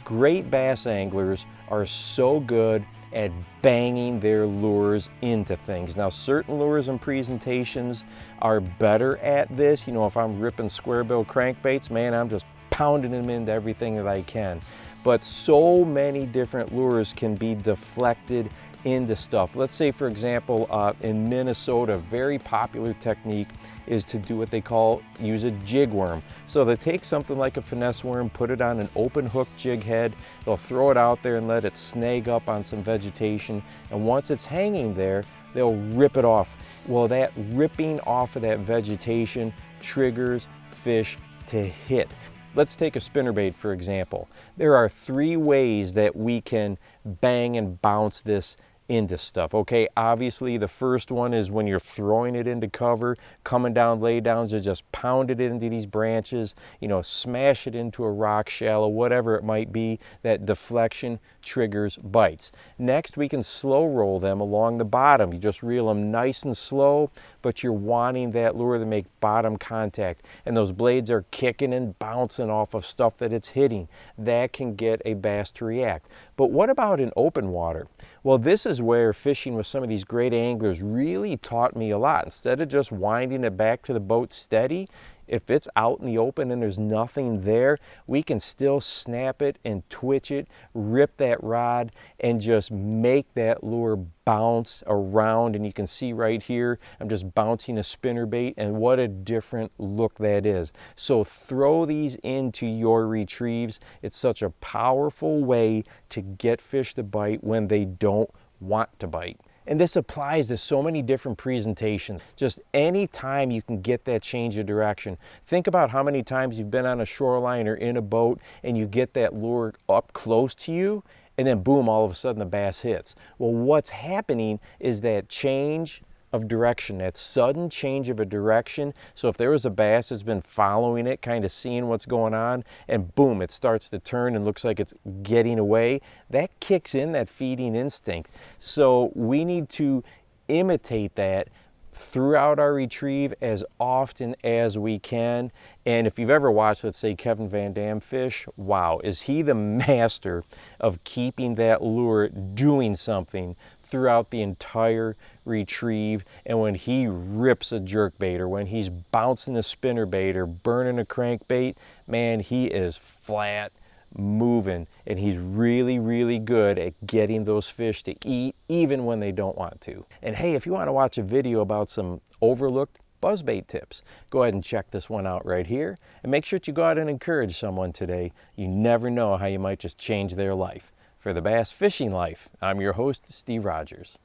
Great bass anglers are so good at banging their lures into things. Now, certain lures and presentations are better at this. You know, if I'm ripping square bill crankbaits, man, I'm just pounding them into everything that I can. But so many different lures can be deflected into stuff. Let's say, for example, in Minnesota, a very popular technique is to do what they call use a jig worm. So they take something like a finesse worm, put it on an open hook jig head, they'll throw it out there and let it snag up on some vegetation, and once it's hanging there, they'll rip it off. Well, that ripping off of that vegetation triggers fish to hit. Let's take a spinnerbait, for example. There are 3 ways that we can bang and bounce this into stuff. Okay, obviously the first one is when you're throwing it into cover, coming down lay downs, to just pound it into these branches, you know, smash it into a rock shallow, whatever it might be. That deflection triggers bites. Next, we can slow roll them along the bottom. You just reel them nice and slow, but you're wanting that lure to make bottom contact, and those blades are kicking and bouncing off of stuff that it's hitting. That can get a bass to react. But what about in open water? Well, this is where fishing with some of these great anglers really taught me a lot. Instead of just winding it back to the boat steady, if it's out in the open and there's nothing there, we can still snap it and twitch it, rip that rod, and just make that lure bounce around. And you can see right here, I'm just bouncing a spinnerbait, and what a different look that is. So throw these into your retrieves. It's such a powerful way to get fish to bite when they don't want to bite. And this applies to so many different presentations. Just any time you can get that change of direction. Think about how many times you've been on a shoreline or in a boat and you get that lure up close to you, and then boom, all of a sudden the bass hits. Well, what's happening is that change of direction, that sudden change of a direction. So if there was a bass that's been following it, kind of seeing what's going on, and boom, it starts to turn and looks like it's getting away, that kicks in that feeding instinct. So we need to imitate that throughout our retrieve as often as we can. And if you've ever watched, let's say, Kevin Van Dam fish, wow, is he the master of keeping that lure doing something throughout the entire retrieve. And when he rips a jerkbait, or when he's bouncing a spinnerbait or burning a crankbait, man, he is flat moving, and he's really good at getting those fish to eat even when they don't want to. And hey, if you want to watch a video about some overlooked buzzbait tips, go ahead and check this one out right here, and make sure that you go out and encourage someone today. You never know how you might just change their life. For the Bass Fishing Life, I'm your host, Steve Rogers.